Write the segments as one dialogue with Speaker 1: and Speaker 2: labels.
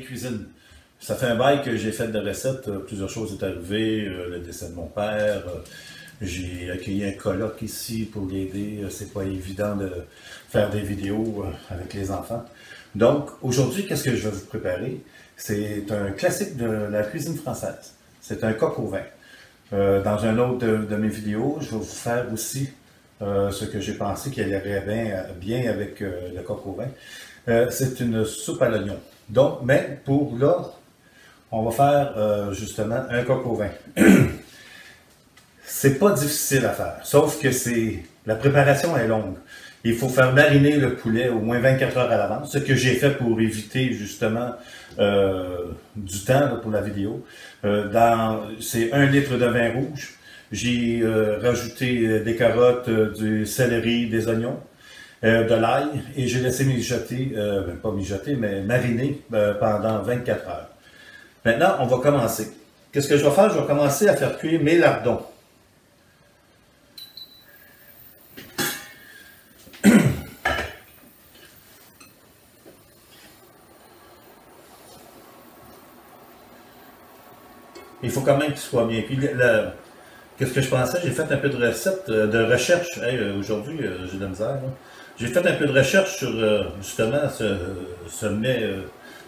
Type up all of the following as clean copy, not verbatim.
Speaker 1: cuisine. Ça fait un bail que j'ai fait de recettes, plusieurs choses sont arrivées, le décès de mon père, j'ai accueilli un coloc ici pour l'aider, c'est pas évident de faire des vidéos avec les enfants. Donc aujourd'hui, qu'est-ce que je vais vous préparer? C'est un classique de la cuisine française, c'est un coq au vin. Dans un autre de mes vidéos, je vais vous faire aussi ce que j'ai pensé qu'il irait bien avec le coq au vin. C'est une soupe à l'oignon. Donc, mais pour là, on va faire justement un coq au vin. C'est pas difficile à faire, sauf que la préparation est longue. Il faut faire mariner le poulet au moins 24 heures à l'avance, ce que j'ai fait pour éviter justement du temps là, pour la vidéo. C'est 1 litre de vin rouge. J'ai rajouté des carottes, du céleri, des oignons, de l'ail, et j'ai laissé mijoter, pas mijoter, mais mariner pendant 24 heures. Maintenant, on va commencer. Qu'est-ce que je vais faire? Je vais commencer à faire cuire mes lardons. Il faut quand même qu'il soit bien. Puis, qu'est-ce que je pensais? J'ai fait un peu de recettes, de recherche. Hey, aujourd'hui, j'ai de la misère. J'ai fait un peu de recherche sur justement ce mets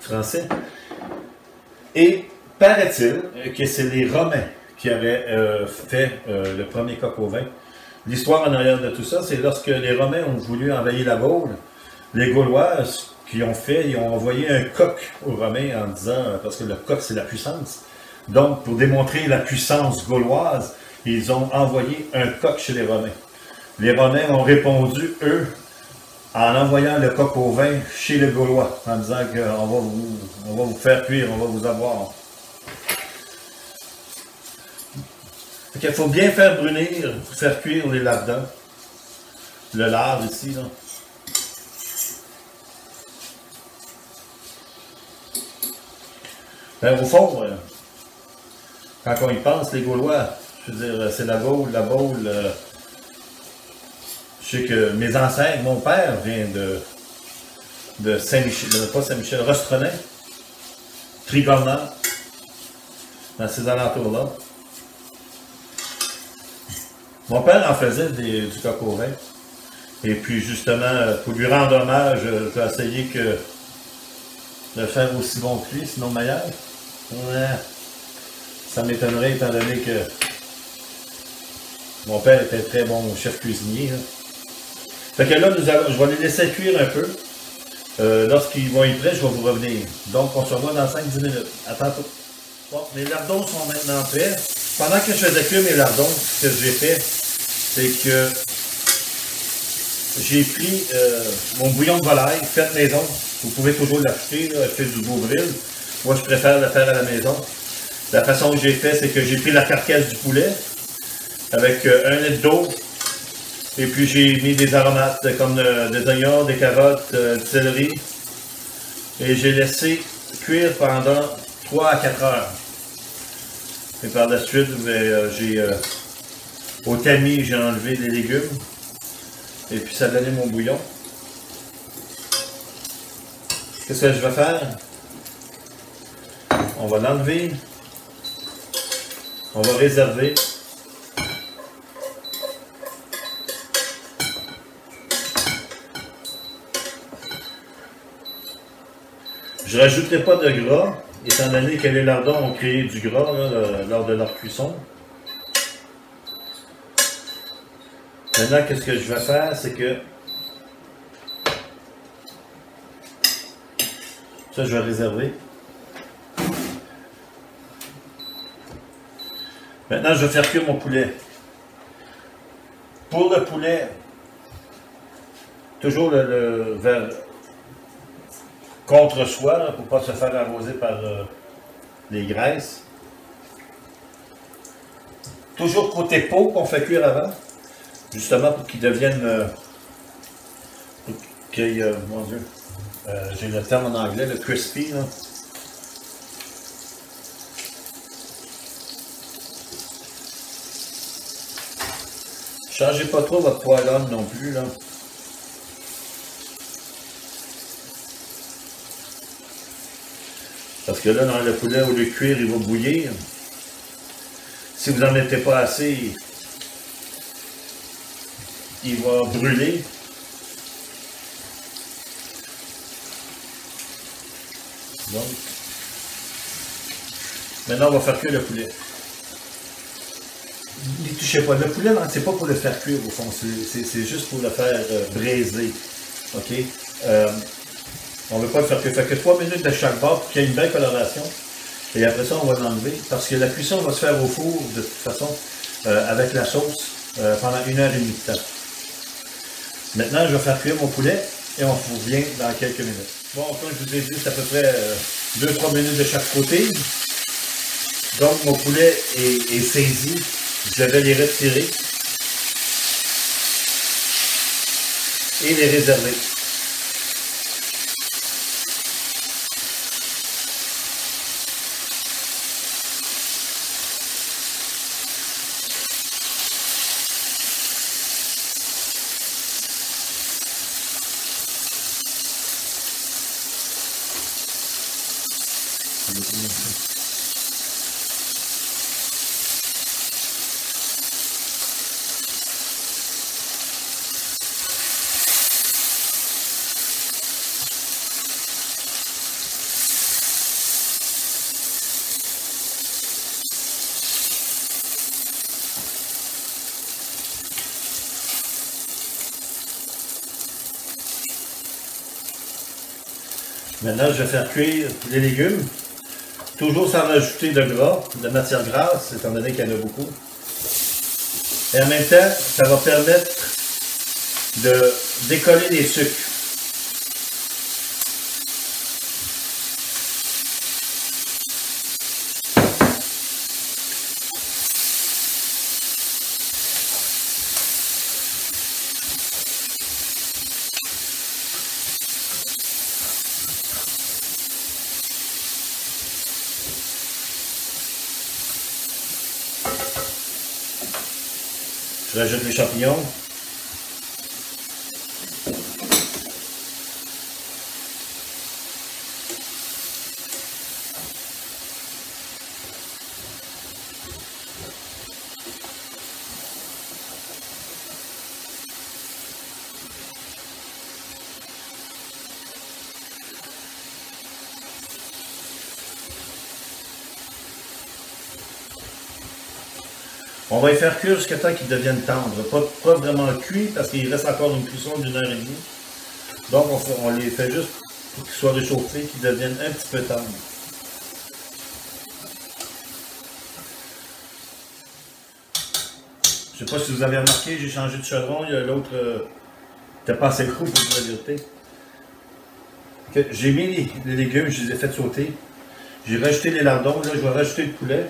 Speaker 1: français. Et paraît-il que c'est les Romains qui avaient fait le premier coq au vin. L'histoire en arrière de tout ça, c'est lorsque les Romains ont voulu envahir la Gaule, les Gaulois, ce qu'ils ont fait, ils ont envoyé un coq aux Romains en disant, parce que le coq c'est la puissance, donc pour démontrer la puissance gauloise, ils ont envoyé un coq chez les Romains. Les Romains ont répondu, eux, en envoyant le coq au vin chez les Gaulois, en disant qu'on va vous faire cuire, on va vous avoir. Il faut bien faire brunir, faire cuire les lardons. Le lard ici, là. Ben, au fond, quand on y pense, les Gaulois, je veux dire, c'est la Gaule, je sais que mes ancêtres, mon père vient de Saint-Michel, pas Saint-Michel, Rostronin, Trigornat, dans ces alentours-là. Mon père en faisait du coq au vin. Et puis justement, pour lui rendre hommage, j'ai essayé de faire aussi bon que lui, sinon meilleur. Ouais. Ça m'étonnerait étant donné que mon père était très bon chef cuisinier. Là. Fait que là, je vais les laisser cuire un peu. Lorsqu'ils vont être prêts, je vais vous revenir. Donc, on se revoit dans 5-10 minutes. À tantôt. Bon, mes lardons sont maintenant prêts. Pendant que je faisais cuire mes lardons, ce que j'ai fait, c'est que j'ai pris mon bouillon de volaille, fait maison. Vous pouvez toujours l'acheter, acheter du Beauvril. Moi, je préfère le faire à la maison. La façon que j'ai fait, c'est que j'ai pris la carcasse du poulet avec 1 litre d'eau. Et puis, j'ai mis des aromates comme des oignons, des carottes, du céleri. Et j'ai laissé cuire pendant 3 à 4 heures. Et par la suite, au tamis, j'ai enlevé les légumes. Et puis ça a donné mon bouillon. Qu'est-ce que je vais faire? On va l'enlever. On va réserver. Je ne rajouterai pas de gras, étant donné que les lardons ont créé du gras là, lors de leur cuisson. Maintenant, qu'est-ce que je vais faire, c'est que ça, je vais réserver. Maintenant, je vais faire cuire mon poulet. Pour le poulet, toujours vers contre soi, pour ne pas se faire arroser par les graisses. Toujours côté peau qu'on fait cuire avant. Justement pour qu'ils deviennent, mon Dieu, j'ai le terme en anglais, le crispy, là. Changez pas trop votre poêlonne non plus, là. Parce que là, dans le poulet, au lieu de cuire, il va bouillir. Si vous n'en mettez pas assez, il va brûler. Donc, maintenant, on va faire cuire le poulet. N'y touchez pas. Le poulet, c'est pas pour le faire cuire au fond, c'est juste pour le faire braiser. OK? On ne veut pas le faire cuire. Fait que 3 minutes de chaque bord pour qu'il y ait une belle coloration. Et après ça, on va l'enlever. Parce que la cuisson va se faire au four, de toute façon, avec la sauce, pendant 1h30 de temps. Maintenant, je vais faire cuire mon poulet et on revient dans quelques minutes. Bon, comme je vous ai dit, c'est à peu près 2-3 minutes de chaque côté. Donc, mon poulet est saisi. Je vais les retirer et les réserver. Maintenant, je vais faire cuire les légumes, toujours sans rajouter de gras, de matière grasse, étant donné qu'il y en a beaucoup. Et en même temps, ça va permettre de décoller les sucres. Je rajoute les champignons. On va y faire cuire jusqu'à temps qu'ils deviennent tendres. Pas vraiment cuits parce qu'il reste encore une cuisson d'1h30. Donc on les fait juste pour qu'ils soient réchauffés, qu'ils deviennent un petit peu tendres. Je ne sais pas si vous avez remarqué, j'ai changé de chaudron. L'autre n'était pas assez gros pour la vérité. J'ai mis les légumes, je les ai fait sauter. J'ai rajouté les lardons. Là, je vais rajouter le poulet.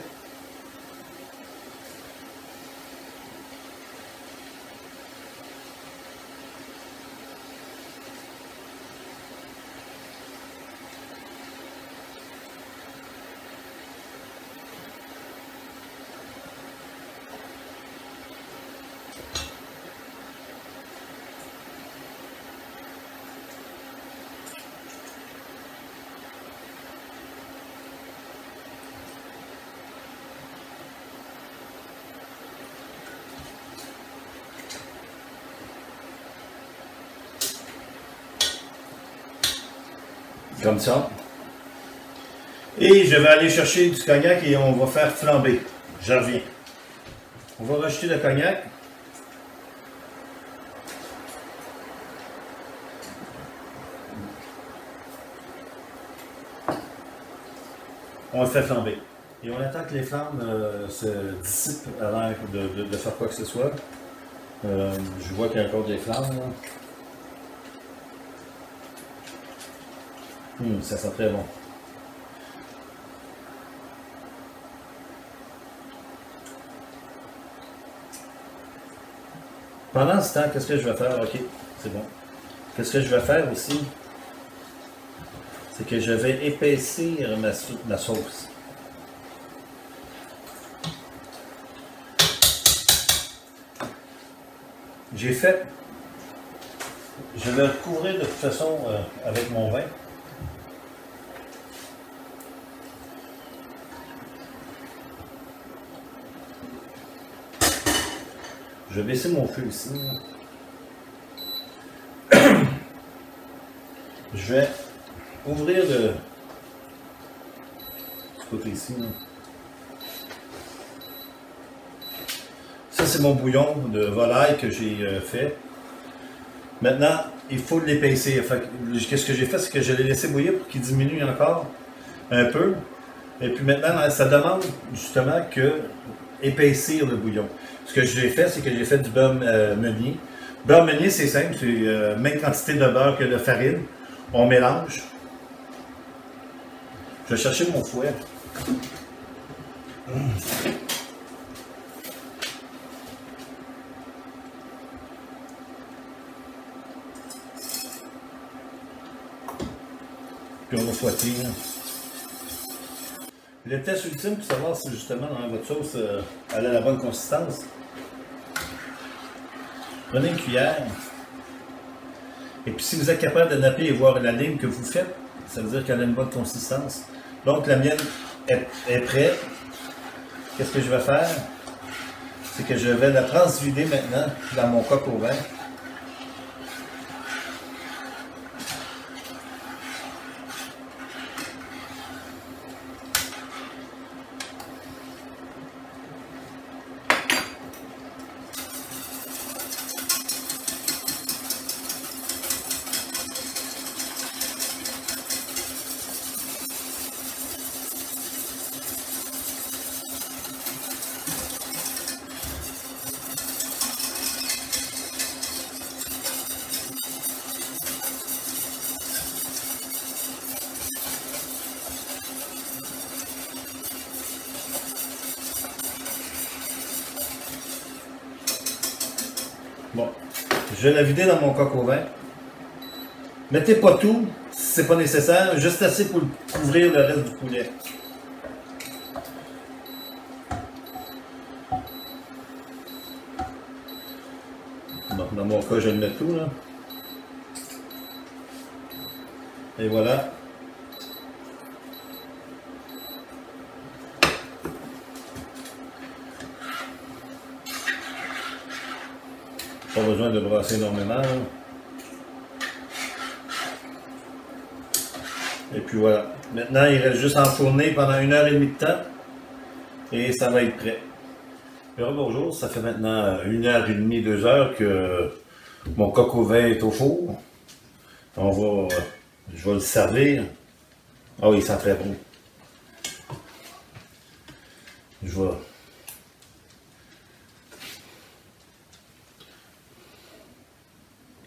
Speaker 1: Comme ça. Et je vais aller chercher du cognac et on va faire flamber. Je reviens. On va rajouter le cognac. On le fait flamber. Et on attend que les flammes se dissipent avant de faire quoi que ce soit. Je vois qu'il y a encore des flammes. Là. Ça sent très bon. Pendant ce temps, qu'est-ce que je vais faire? Ok, c'est bon. Qu'est-ce que je vais faire aussi? C'est que je vais épaissir ma sauce. J'ai fait... Je vais le recouvrir de toute façon avec mon vin. Je vais baisser mon feu ici. Je vais ouvrir le côté ici. Là. Ça, c'est mon bouillon de volaille que j'ai fait. Maintenant, il faut l'épaisser. Qu'est-ce que j'ai fait? C'est que je l'ai laissé bouillir pour qu'il diminue encore un peu. Et puis maintenant, ça demande justement que épaissir le bouillon. Ce que j'ai fait, c'est que j'ai fait du beurre meunier. Beurre meunier, c'est simple, c'est même quantité de beurre que de farine. On mélange. Je vais chercher mon fouet. Puis on va fouetter. Le test ultime pour savoir si justement dans votre sauce elle a la bonne consistance. Prenez une cuillère. Et puis si vous êtes capable de napper et voir la ligne que vous faites, ça veut dire qu'elle a une bonne consistance. Donc la mienne est prête. Qu'est-ce que je vais faire? C'est que je vais la transvider maintenant dans mon coq au vin. Bon, je vais la vider dans mon coq au vin. Mettez pas tout, si c'est pas nécessaire, juste assez pour couvrir le reste du poulet. Bon, dans mon cas, je vais le mettre tout là. Et voilà. Pas besoin de brasser énormément. Et puis voilà. Maintenant, il reste juste à enfourner pendant 1h30 de temps. Et ça va être prêt. Alors, bonjour, ça fait maintenant 1h30, 2 heures que mon coq au vin est au four. Je vais le servir. Ah oui, il sent très bon. Je vais...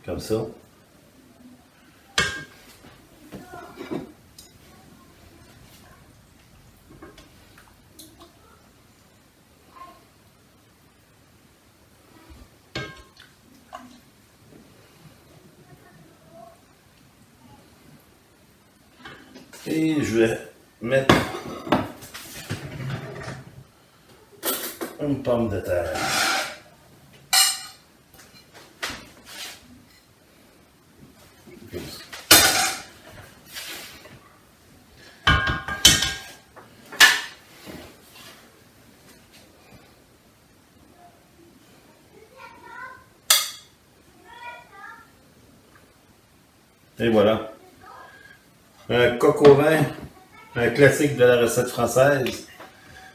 Speaker 1: Comme ça. Et je vais mettre une pomme de terre. Et voilà. Un coq au vin, un classique de la recette française.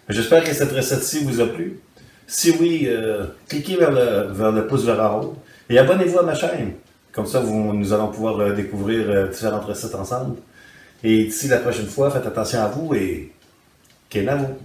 Speaker 1: J'espère que cette recette-ci vous a plu. Si oui, cliquez vers le pouce vers en haut et abonnez-vous à ma chaîne. Comme ça, nous allons pouvoir découvrir différentes recettes ensemble. Et d'ici la prochaine fois, faites attention à vous et qu'est-ce à vous.